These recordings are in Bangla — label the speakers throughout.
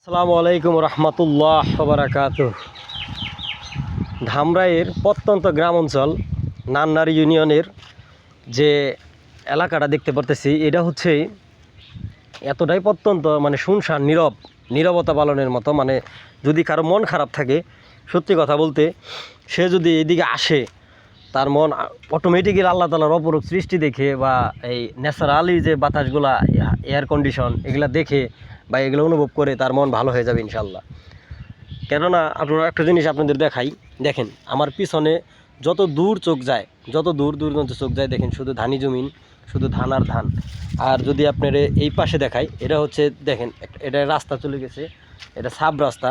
Speaker 1: আসসালামু আলাইকুম রহমতুল্লাহ বারাকাতুহ। ধামরাইয়ের প্রত্যন্ত গ্রাম অঞ্চল নান্নারি ইউনিয়নের যে এলাকাটা দেখতে পারতেছি, এটা হচ্ছে এতটাই প্রত্যন্ত, মানে শুনশান নীরবতা পালনের মতো। মানে যদি কারো মন খারাপ থাকে, সত্যি কথা বলতে, সে যদি এদিকে আসে, তার মন অটোমেটিক্যালি আল্লাহ তাআলার অপরূপ সৃষ্টি দেখে বা এই ন্যাচারালি যে বাতাসগুলা, এয়ার কন্ডিশন, এগুলা দেখে বা এগুলো অনুভব করে তার মন ভালো হয়ে যাবে ইনশাল্লাহ। কেননা আপনারা একটা জিনিস আপনাদের দেখাই, দেখেন আমার পিছনে যত দূর চোখ যায়, যত দূর দূরান্ত চোখ যায়, দেখেন শুধু ধানি জমিন, শুধু ধান আর ধান। আর যদি আপনার এই পাশে দেখাই, এটা হচ্ছে দেখেন এটা রাস্তা চলে গেছে, এটা সাব রাস্তা।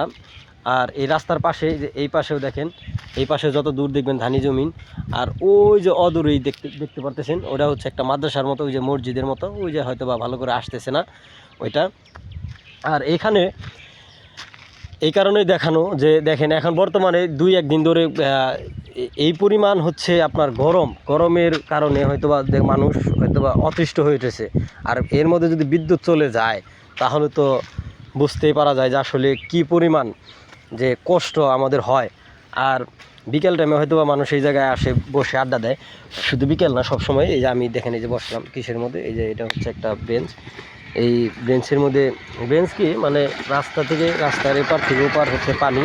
Speaker 1: আর এই রাস্তার পাশে যে এই পাশেও দেখেন, এই পাশে যত দূর দেখবেন ধানি জমিন। আর ওই যে অদূরেই দেখতে পারতেছেন, ওটা হচ্ছে একটা মাদ্রাসার মতো, ওই যে মসজিদের মতো, ওই যে হয়তো বা ভালো করে আসতেছে না ওইটা। আর এখানে এই কারণেই দেখানো যে দেখেন এখন বর্তমানে 2-1 দিন ধরে এই পরিমাণ হচ্ছে আপনার গরমের কারণে হয়তোবা মানুষ হয়তোবা অতিষ্ঠ হয়ে উঠেছে। আর এর মধ্যে যদি বিদ্যুৎ চলে যায়, তাহলে তো বুঝতেই পারা যায় যে আসলে কী পরিমাণ যে কষ্ট আমাদের হয়। আর বিকেল টাইমে হয়তোবা মানুষ এই জায়গায় আসে, বসে আড্ডা দেয়। শুধু বিকেল না, সবসময়। এই যে আমি দেখেন, এই যে বসলাম কিসের মধ্যে, এই যে এটা হচ্ছে একটা বেঞ্চ। এই বেঞ্চের মধ্যে, বেঞ্চ কি মানে রাস্তা থেকে, রাস্তার এপার থেকে ওপার হচ্ছে পানি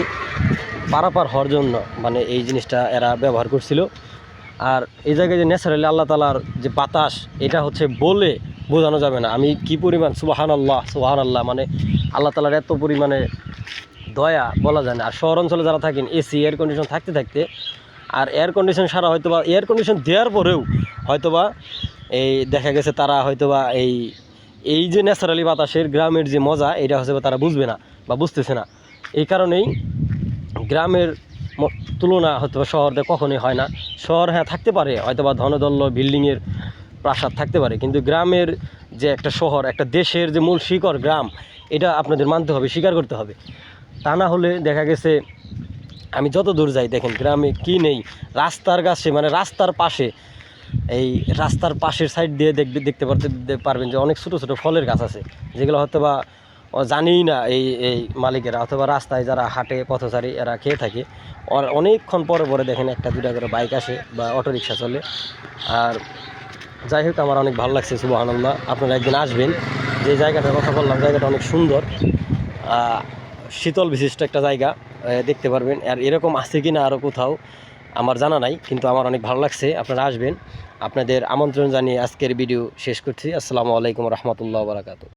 Speaker 1: পারাপার হওয়ার জন্য মানে এই জিনিসটা এরা ব্যবহার করছিল। আর এই জায়গায় যে ন্যাচারালি আল্লাহ তাআলার যে বাতাস, এটা হচ্ছে বলে বোঝানো যাবে না। আমি কি পরিমাণ সুবহানাল্লাহ, মানে আল্লাহ তাআলার এত পরিমাণে দয়া বলা যায় না। আর শহর অঞ্চলে যারা থাকেন, এসি এয়ার কন্ডিশন থাকতে থাকতে, আর এয়ার কন্ডিশন সারা হয়তোবা এয়ার কন্ডিশন দেওয়ার পরেও হয়তোবা এই দেখা গেছে তারা হয়তোবা এই যে ন্যাচারালি বাতাসের গ্রামের যে মজা, এটা হচ্ছে তারা বুঝবে না বা বুঝতেছে না। এই কারণেই গ্রামের তুলনা হয়তোবা শহরে কখনোই হয় না। শহর হ্যাঁ থাকতে পারে, হয়তোবা ধনদল্য বিল্ডিংয়ের প্রাসাদ থাকতে পারে, কিন্তু গ্রামের যে একটা শহর, একটা দেশের যে মূল শিকড় গ্রাম, এটা আপনাদের মানতে হবে, স্বীকার করতে হবে। তা না হলে দেখা গেছে, আমি যত দূর যাই দেখেন গ্রামে কি নেই। রাস্তার কাছে, মানে রাস্তার পাশে, এই রাস্তার পাশের সাইড দিয়ে দেখতে পারবেন যে অনেক ছোটো ছোটো ফলের গাছ আছে, যেগুলো হয়তো বা জানিই না এই মালিকেরা, অথবা রাস্তায় যারা হাঁটে পথচারী, এরা খেয়ে থাকে। আর অনেকক্ষণ পরে পরে দেখেন 1-2টা করে বাইক আসে বা অটোরিকশা চলে। আর যাই হোক, আমার অনেক ভালো লাগছে, সুবহানাল্লাহ। আপনারা একদিন আসবেন, যে জায়গাটার কথা বললাম, জায়গাটা অনেক সুন্দর, শীতল বিশিষ্ট একটা জায়গা দেখতে পারবেন। আর এরকম আছে কি না আরও কোথাও আমার জানা নাই, কিন্তু আমার অনেক ভালো লাগছে। আপনারা আসবেন। আপনাদের আমন্ত্রণ জানিয়ে আজকের ভিডিও শেষ করছি। আসসালামু আলাইকুম রহমতুল্লাহ বারাকাতুহু।